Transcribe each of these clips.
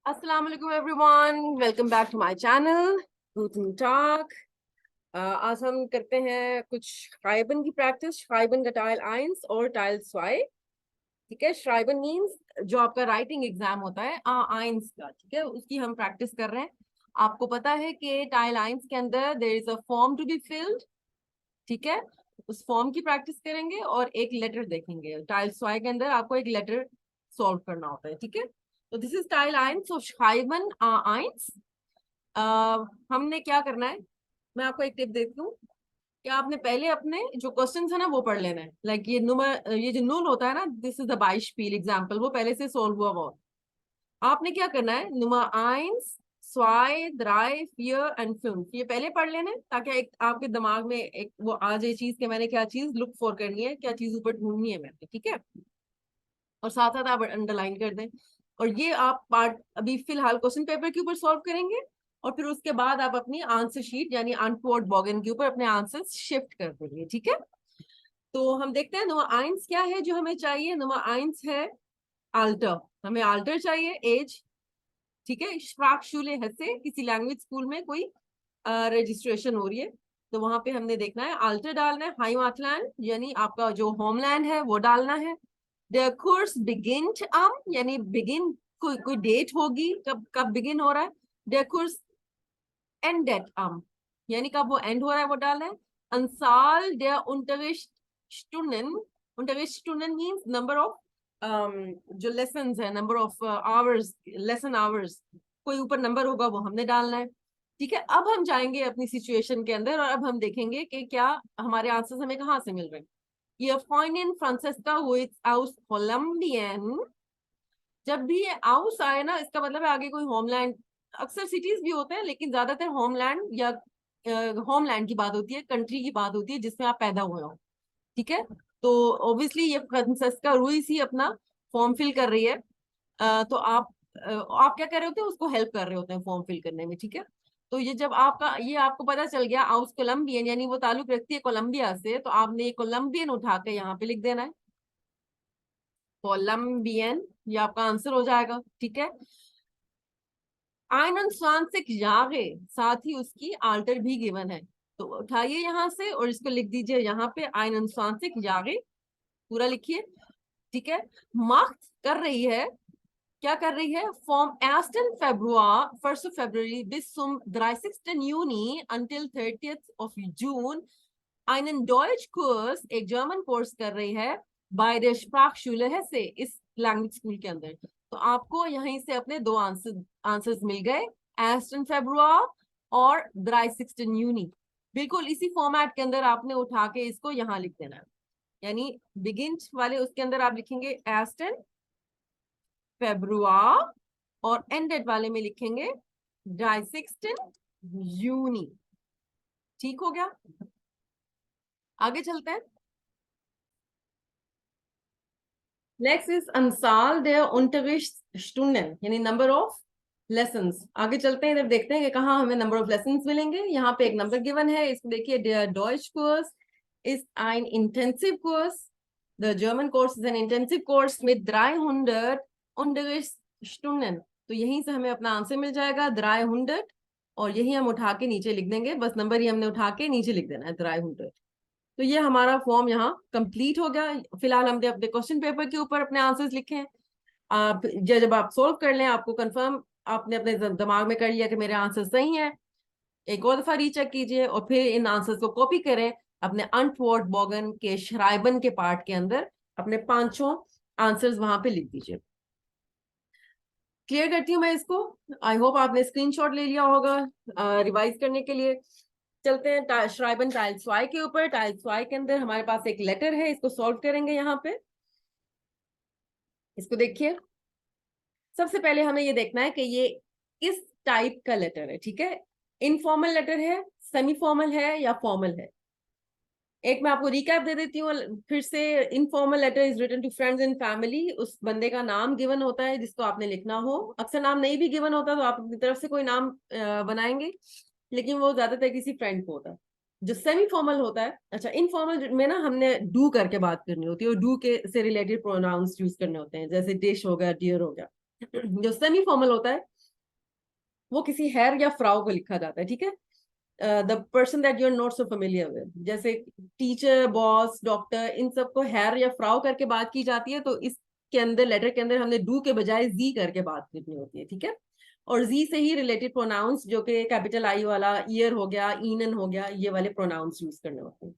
अस्सलाम वालेकुम everyone, welcome back to my channel Guten Tag. आज हम करते हैं कुछ श्राइबन की प्रैक्टिस, श्राइबन का टाइल 1 और टाइल 2। ठीक है, श्राइबन मींस जो आपका राइटिंग एग्जाम होता है आइंस का, ठीक है, उसकी हम प्रैक्टिस कर रहे हैं। आपको पता है कि टाइल 1 के अंदर there is a form to be filled, ठीक है। उस फॉर्म की प्रैक्टिस करेंगे और एक लेटर देखेंगे। टाइल 2 के अंदर आपको एक लेटर सॉल्व करना होता है, ठीक है। तो this is tile 1, so schreiben A1। हमने क्या करना है, मैं आपको एक टिप देती हूँ कि आपने पहले अपने जो क्वेश्चन है ना वो पढ़ लेना है। लाइक ये जो नूल होता है ना, this is the Beispiel example, वो पहले से सोल्व हुआ वो। आपने क्या करना है, Nummer 1, 2, 3, 4 एंड 5, ये पहले पढ़ लेना है ताकि एक आपके दिमाग में एक वो आ जाए चीज कि मैंने क्या चीज लुक फॉर करनी है, क्या चीज ऊपर ढूंढनी है मैंने, ठीक है। और साथ साथ आप अंडरलाइन कर दें। और ये आप पार्ट अभी फिलहाल क्वेश्चन पेपर के ऊपर सॉल्व करेंगे और फिर उसके बाद आप अपनी आंसर शीट यानी अनपोर्ट बॉगन के ऊपर अपने आंसर शिफ्ट कर देंगे, ठीक है। तो हम देखते हैं नंबर 1 क्या है जो हमें चाहिए। नंबर 1 है अल्टर, हमें अल्टर चाहिए एज, ठीक है। Sprachschule Hesse, किसी लैंग्वेज स्कूल में कोई रजिस्ट्रेशन हो रही है तो वहां पे हमने देखना है अल्टर डालना है। Heimatland यानी आपका जो होमलैंड है वो डालना है। Der Kurs beginnt am यानी बिगिन कोई डेट होगी, कब कब बिगिन हो रहा है। Der Kurs endet am यानी कब वो एंड हो रहा है वो डालना है। Anzahl der Unterrichtsstunden, Unterrichtsstunden means number of जो लेसन्स है, number of hours, lesson hours, कोई ऊपर नंबर होगा वो हमने डालना है, ठीक है। अब हम जाएंगे अपनी सिचुएशन के अंदर और अब हम देखेंगे कि क्या हमारे आंसर्स हमें कहाँ से मिल रहे हैं। ये Freundin Francesca Huitz aus Kolumbien, जब भी ये आउस आए ना इसका मतलब है आगे कोई होमलैंड। अक्सर सिटीज भी होते हैं लेकिन ज्यादातर होमलैंड या होमलैंड की बात होती है, कंट्री की बात होती है जिसमें आप पैदा हुए हो, ठीक है। तो ऑब्वियसली ये फ्रांसेस्का रुइस ही अपना फॉर्म फिल कर रही है। तो आप क्या कर रहे होते हैं, उसको हेल्प कर रहे होते हैं फॉर्म फिल करने में, ठीक है। तो ये जब आपका ये आपको पता चल गया आउस कोलंबियन यानी वो ताल्लुक रखती है कोलंबिया से, तो आपने ये कोलंबियन उठा के यहाँ पे लिख देना है, कोलंबियन, ये आपका आंसर हो जाएगा, ठीक है। 21 Jahre, साथ ही उसकी आल्टर भी गिवन है, तो उठाइए यहाँ से और इसको लिख दीजिए यहाँ पे 21 Jahre, पूरा लिखिए, ठीक है। मार्क्स कर रही है, क्या कर रही है, from 1 February bis zum 30. Juni until 30th of June einen Deutschkurs, एक जर्मन कोर्स कर रही है बाय der Sprachschule Hesse, इस लैंग्वेज स्कूल के अंदर। तो आपको यहीं से अपने दो आंसर्स मिल गए, 1 Februar और 30. Juni। बिल्कुल इसी फॉर्मेट के अंदर आपने उठा के इसको यहाँ लिख देना है, यानी बिगिन वाले उसके अंदर आप लिखेंगे 1 Februar और एंडेड वाले में लिखेंगे 30. Juni। ठीक हो गया, आगे चलते हैं। Next is Anzahl der Unterrichtsstunden यानी नंबर ऑफ लेसन्स। आगे चलते हैं, इधर देखते हैं कि कहाँ हमें नंबर ऑफ लेसन्स मिलेंगे। यहाँ पे एक नंबर गिवन है, इसको देखिए, der Deutschkurs ist ein Intensivkurs, the German course is an intensive course mit 300 Unterrichtsstunden। तो यहीं से हमें अपना आंसर मिल जाएगा 300 और यही हम उठा के नीचे लिख देंगे, बस नंबर ही हमने उठा के नीचे लिख देना है 300। तो ये हमारा फॉर्म यहाँ कंप्लीट हो गया। फिलहाल हमने अपने क्वेश्चन पेपर के ऊपर अपने आंसर्स लिखे हैं। आप जब आप सोल्व कर लें, आपको कंफर्म आपने अपने दिमाग में कर लिया कि मेरे आंसर सही हैं, एक और दफा रीचेक कीजिए और फिर इन आंसर्स को कॉपी करें अपने अनटवर्ड बॉगन के श्राइबन के पार्ट के अंदर, अपने 5 आंसर्स वहां पे लिख दीजिए। क्लियर करती हूँ मैं इसको, आई होप आपने स्क्रीनशॉट ले लिया होगा रिवाइज करने के लिए। चलते हैं श्राइबन टाइल 2 के ऊपर। टाइल 2 के अंदर हमारे पास एक लेटर है, इसको सॉल्व करेंगे यहाँ पे। इसको देखिए, सबसे पहले हमें ये देखना है कि ये किस टाइप का लेटर है, ठीक है। इनफॉर्मल लेटर है, सेमी फॉर्मल है या फॉर्मल है। एक मैं आपको रिकैप दे देती हूँ फिर से। Informal letter is written to friends and family, उस बंदे का नाम गिवन होता है जिसको आपने लिखना हो। अक्सर नाम नहीं भी गिवन होता तो आप अपनी तरफ से कोई नाम बनाएंगे, लेकिन वो ज्यादातर किसी फ्रेंड को होता है। जो सेमी फॉर्मल होता है, अच्छा इनफॉर्मल में ना हमने डू करके बात करनी होती है और डू के से रिलेटेड प्रोनाउंस यूज करने होते हैं, जैसे डिश हो गया, डियर हो गया। जो सेमी फॉर्मल होता है वो किसी हैर या फ्राउ को लिखा जाता है, ठीक है। The person that you are not so familiar with, जैसे टीचर, बॉस, डॉक्टर, इन सबको हैर या फ्राउ करके बात की जाती है, तो इसके अंदर लेटर के अंदर हमने डू के बजाय जी करके बात करनी होती है, ठीक है। और जी से ही रिलेटेड प्रोनाउंस, जो कि कैपिटल आई वाला ईयर हो गया, ईनन हो गया, ये वाले प्रोनाउंस यूज करने होते हैं।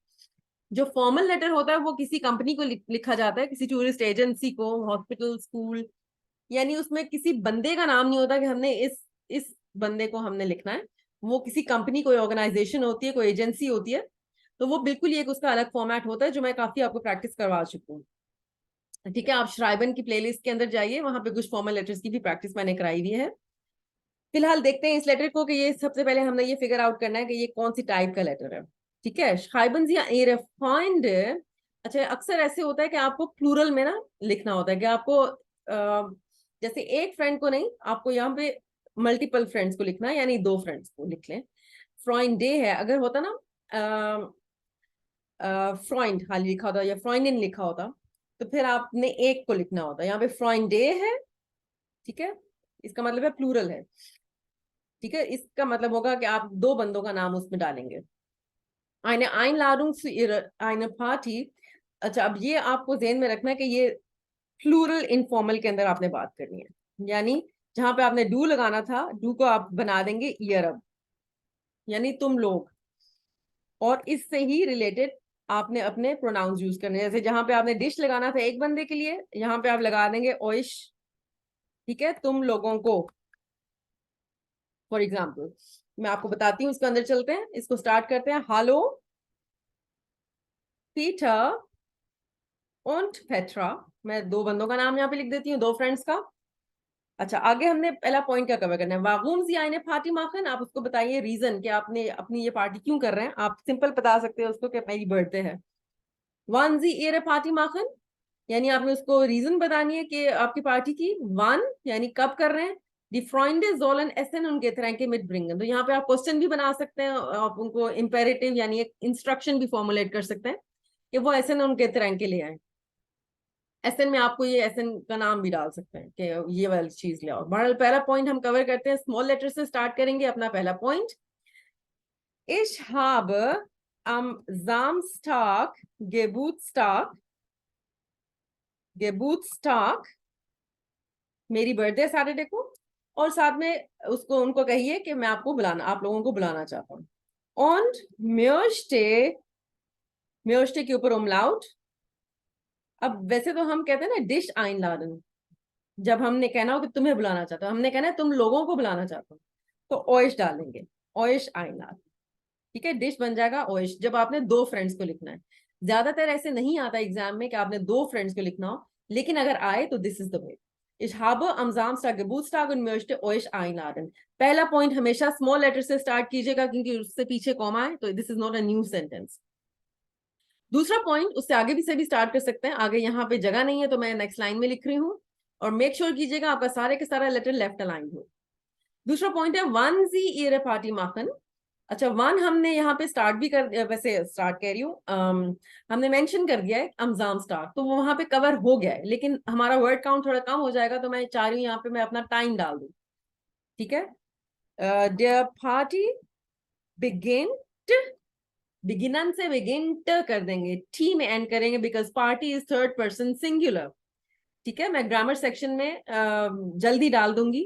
जो फॉर्मल लेटर होता है वो किसी कंपनी को लिखा जाता है, किसी टूरिस्ट एजेंसी को, हॉस्पिटल, स्कूल, यानी उसमें किसी बंदे का नाम नहीं होता कि हमने इस बंदे को हमने लिखना है। वो किसी कंपनी, कोई ऑर्गेनाइजेशन होती है, कोई एजेंसी होती है, तो वो बिल्कुल एक उसका अलग फॉर्मेट होता है, जो मैं काफी आपको प्रैक्टिस करवा चुकी हूँ, ठीक है। आप श्राइबन की प्लेलिस्ट के अंदर जाइए, वहां पे कुछ फॉर्मल लेटर्स की भी प्रैक्टिस मैंने कराई हुई है। फिलहाल देखते हैं इस लेटर को, कि ये सबसे पहले हमने ये फिगर आउट करना है कि ये कौन सी टाइप का लेटर है, ठीक है। schreiben Sie Ihre Freunde, अच्छा अक्सर ऐसे होता है कि आपको प्लूरल में ना लिखना होता है, कि आपको जैसे एक फ्रेंड को नहीं, आपको यहाँ पे मल्टीपल फ्रेंड्स को लिखना है, यानी दो फ्रेंड्स को लिख लें। फ्रॉइंडे है, अगर होता ना फ्रॉइंड खाली लिखा होता या फ्रॉइंडिन लिखा होता, तो फिर आपने एक को लिखना होता। यहाँ पे फ्रॉइंडे है, ठीक है, इसका मतलब है प्लूरल है, ठीक है। इसका मतलब होगा कि आप दो बंदों का नाम उसमें डालेंगे। eine Einladung zu ihrer eine Party, अच्छा अब ये आपको ध्यान में रखना है कि ये प्लूरल इनफॉर्मल के अंदर आपने बात करनी है, यानी जहां पे आपने डू लगाना था, डू को आप बना देंगे ईयर अब, यानी तुम लोग, और इससे ही रिलेटेड आपने अपने प्रोनाउंस यूज करने, जैसे जहां पे आपने डिश लगाना था एक बंदे के लिए, यहाँ पे आप लगा देंगे ओइश, ठीक है, तुम लोगों को। फॉर एग्जाम्पल मैं आपको बताती हूँ, इसके अंदर चलते हैं, इसको स्टार्ट करते हैं। हालो पीटर और पेट्रा, मैं दो बंदों का नाम यहाँ पे लिख देती हूँ, दो फ्रेंड्स का। अच्छा आगे हमने पहला पॉइंट क्या कवर करना है, वागुम जी आइने पार्टी माखन, आप उसको बताइए रीजन कि आपने अपनी ये पार्टी क्यों कर रहे हैं। आप सिंपल बता सकते हो उसको कि मेरी बर्थडे है। वन जी एरे पार्टी माखन, यानी आपने उसको रीजन बतानी है कि आपकी पार्टी की। वन यानी कब कर रहे हैं। Die Freunde sollen essen und Getränke mitbringen, तो यहाँ पे आप क्वेश्चन भी बना सकते हैं, आप उनको इंपेरेटिव यानी एक इंस्ट्रक्शन भी फॉर्मुलेट कर सकते हैं कि वो एसन उनके Getränke ले आए। एसएन में आपको ये एसएन का नाम भी डाल सकते हैं कि ये वाली चीज ले आओ। बहरहाल पहला पॉइंट हम कवर करते हैं, स्मॉल लेटर से स्टार्ट करेंगे अपना पहला point. Ich habe am Samstag Geburtstag, Geburtstag, मेरी बर्थडे सैटरडे को, और साथ में उसको उनको कहिए कि मैं आपको बुलाना, आप लोगों को बुलाना चाहता हूँ। Und möchte, möchte के ऊपर umlaut। अब वैसे तो हम कहते हैं ना डिश einladen, जब हमने कहना हो कि तुम्हें बुलाना चाहता हूँ, हमने कहना है तुम लोगों को बुलाना चाहता हूँ, तो ओइश डालेंगे, ओइश einladen, ठीक है। डिश बन जाएगा ओइश, जब आपने दो फ्रेंड्स को लिखना है। ज्यादातर ऐसे नहीं आता एग्जाम में कि आपने दो फ्रेंड्स को लिखना हो, लेकिन अगर आए तो this is the way. Ich habe am Samstag Geburtstag und möchte euch einladen। पहला पॉइंट हमेशा स्मॉल लेटर से स्टार्ट कीजिएगा, क्योंकि उससे पीछे कॉमा है, तो this is not a new sentence. दूसरा पॉइंट उससे आगे भी से भी स्टार्ट कर सकते हैं, आगे यहाँ पे जगह नहीं है तो मैं नेक्स्ट लाइन में लिख रही हूँ, और मेक श्योर कीजिएगा आपका सारे के सारा लेटर लेफ्ट अलाइन हो। दूसरा पॉइंट है वन जी ईयर पार्टी माखन। अच्छा वन हमने यहाँ पे स्टार्ट भी कर, वैसे स्टार्ट कह रही हूँ, हमने मेंशन कर दिया है अमजाम स्टार्ट, तो वो वहां पे कवर हो गया है, लेकिन हमारा वर्ड काउंट थोड़ा कम हो जाएगा, तो मैं चाह रही हूँ यहाँ पे मैं अपना टाइम डाल दूँ, ठीक है। देयर पार्टी बिगिन, बिगिनन से बिगिन कर देंगे, टी में एंड करेंगे, because party is third person singular, ठीक है। मैं ग्रामर सेक्शन में जल्दी डाल दूंगी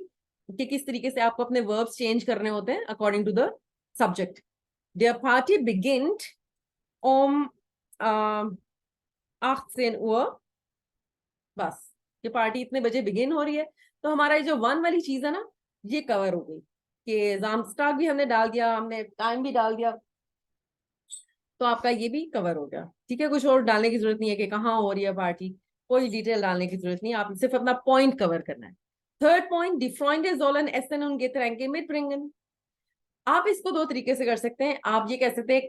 कि किस तरीके से आपको अपने वर्ब्स चेंज करने होते हैं according to the subject. Der Party beginnt um 18 Uhr, बस ये पार्टी इतने बजे बिगिन हो रही है, तो हमारा ये जो वन वाली चीज है ना, ये कवर हो गई, कि जामस्टाक भी हमने डाल दिया, हमने टाइम भी डाल दिया, तो आपका ये भी कवर हो गया, ठीक है। कुछ और डालने की जरूरत नहीं है कि कहाँ हो रही है पार्टी, कोई डिटेल डालने की जरूरत नहीं है, आप सिर्फ अपना पॉइंट कवर करना है। Third point, die Freunde sollen essen und Getränke mitbringen। आप इसको दो तरीके से कर सकते हैं, आप ये कह सकते हैं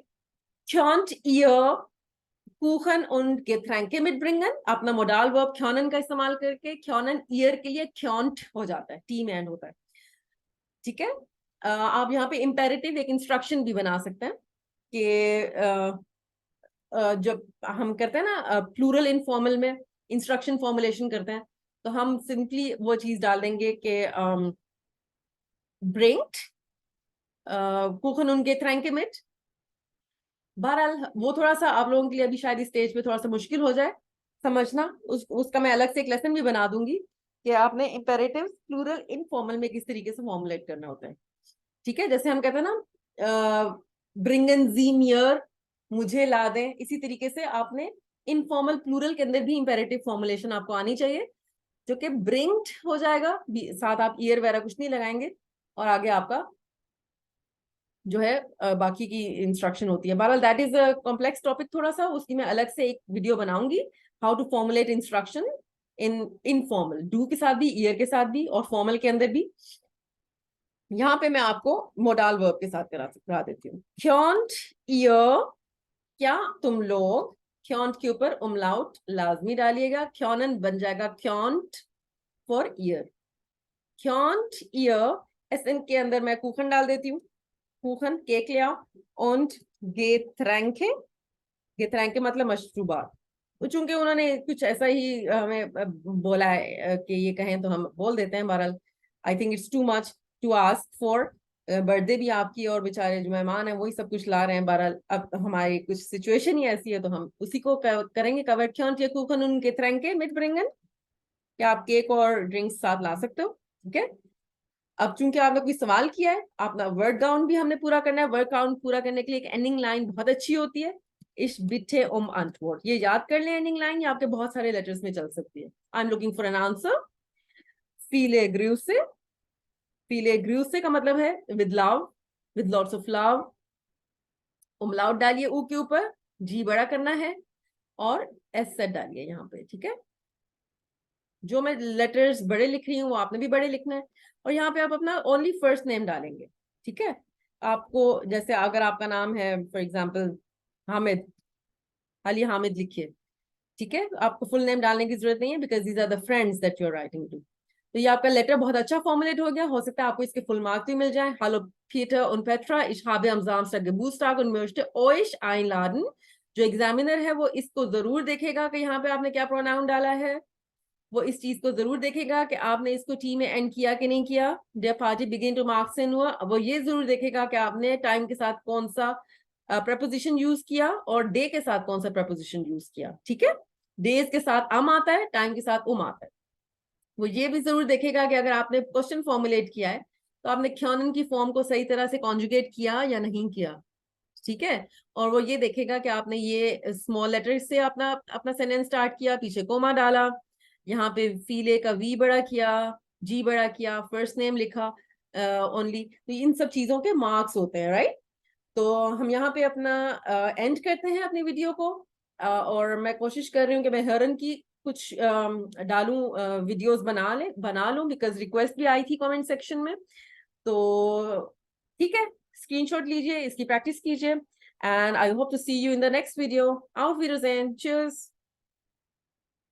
könnt ihr Kuchen und Getränke mitbringen, अपना मोडाल वर्ब können का इस्तेमाल करके, können ihr के लिए könnt हो जाता है, टी में एंड होता है, ठीक है। आप यहाँ पे इंपेरेटिव एक इंस्ट्रक्शन भी बना सकते हैं कि जब हम करते हैं ना प्लूरल इनफॉर्मल में इंस्ट्रक्शन फॉर्मुलेशन करते हैं, तो हम सिंपली वो चीज डाल देंगे कि bringt, Kuchen und Getränke mit। बहरहाल वो थोड़ा सा आप लोगों के लिए अभी शायद इस स्टेज पे थोड़ा सा मुश्किल हो जाए समझना, उसका मैं अलग से एक लेसन भी बना दूंगी कि आपने इम्पेरेटिव प्लूरल इनफॉर्मल में किस तरीके से फॉर्मुलेट करना होता है। ठीक है, जैसे हम कहते हैं ना ब्रिंगन जी मियर, मुझे ला दें, इसी तरीके से आपने इनफॉर्मल प्लूरल के अंदर भी इम्पेरेटिव फॉर्मुलेशन आपको आनी चाहिए, जो कि ब्रिंग्ड हो जाएगा, साथ आप ईयर वगैरह कुछ नहीं लगाएंगे, और आगे आपका जो है बाकी की इंस्ट्रक्शन होती है। बहरहाल that is a complex topic थोड़ा सा, उसकी मैं अलग से एक वीडियो बनाऊंगी, how to formulate instruction in informal, डू के साथ भी, ईयर के साथ भी, और फॉर्मल के अंदर भी। यहाँ पे मैं आपको मोडाल वर्ब के साथ करा देती हूँ। क्योंट ईयर, क्या तुम लोग, क्योंट के ऊपर उमलाउट लाजमी डालिएगा, क्योनन बन जाएगा क्योंट फॉर ईयर। क्योंट ईयर, एसएन के अंदर मैं कुखन डाल देती हूँ, कुखन केक ले आओ, und Getränke, Getränke मतलब मशरूबात। तो चूंकि उन्होंने कुछ ऐसा ही हमें बोला है कि ये कहें तो हम बोल देते हैं। बहरहाल I think it's too much to ask for, birthday भी आपकी और बेचारे जो मेहमान हैं वही सब कुछ ला रहे हैं। बहरहाल अब हमारी कुछ सिचुएशन ही ऐसी है तो हम उसी को करेंगे कवर। क्यों कुखन उन Getränke mitbringen, क्या आप केक और ड्रिंक्स साथ ला सकते हो? ठीक है, अब चूंकि आपने कोई सवाल किया है, अपना वर्ड काउंट भी हमने पूरा करना है। वर्ड काउंट पूरा करने के लिए एक एंडिंग लाइन बहुत अच्छी होती है, इश बिठे antwort, ये याद कर लें एंडिंग लाइन, ये आपके बहुत सारे लेटर्स में चल सकती है। I am looking for an answer. फीले ग्रूसे, फीले ग्रूसे का मतलब है with love, with lots of love. Umlaut डालिए ऊ के ऊपर, जी बड़ा करना है, और एस सेट डालिए यहाँ पे। ठीक है, जो मैं लेटर्स बड़े लिख रही हूँ वो आपने भी बड़े लिखना है, और यहाँ पे आप अपना ओनली फर्स्ट नेम डालेंगे। ठीक है, आपको जैसे अगर आपका नाम है फॉर एग्जांपल हामिद, खाली हामिद लिखिए। ठीक है, आपको फुल नेम डालने की जरूरत नहीं है, because these are the friends that you are writing to. तो ये आपका लेटर बहुत अच्छा फॉर्मुलेट हो गया, हो सकता है आपको इसके फुल मार्क्स भी मिल जाए। Hello Peter und Petra, ich habe am Samstag Geburtstag und möchte euch einladen। जो एग्जामिनर है वो इसको जरूर देखेगा कि यहाँ पे आपने क्या प्रोनाउन डाला है, वो इस चीज को जरूर देखेगा कि आपने इसको टी में एंड किया कि नहीं किया। डेयर पार्टी बिगिन टू मार्क्स इन हुआ, वो ये जरूर देखेगा कि आपने टाइम के साथ कौन सा प्रपोजिशन यूज किया और डे के साथ कौन सा प्रपोजिशन यूज किया। ठीक है, डेज के साथ अम आता है, टाइम के साथ उम आता है। वो ये भी जरूर देखेगा कि अगर आपने क्वेश्चन फॉर्मुलेट किया है तो आपने ख्योनन की फॉर्म को सही तरह से कॉन्जुगेट किया या नहीं किया। ठीक है, और वो ये देखेगा कि आपने ये स्मॉल लेटर से अपना अपना सेंटेंस स्टार्ट किया, पीछे कोमा डाला, यहाँ पे फीले का वी बड़ा किया, जी बड़ा किया, फर्स्ट नेम लिखा ओनली। तो इन सब चीजों के मार्क्स होते हैं, राइट। तो हम यहाँ पे अपना एंड करते हैं अपनी वीडियो को, और मैं कोशिश कर रही हूँ कि मैं हरन की कुछ डालूं, वीडियोस बना लूं, बिकॉज रिक्वेस्ट भी आई थी कमेंट सेक्शन में। तो ठीक है, स्क्रीनशॉट लीजिए, इसकी प्रैक्टिस कीजिए, and I hope to see you in the next video. Auf Wiedersehen, cheers।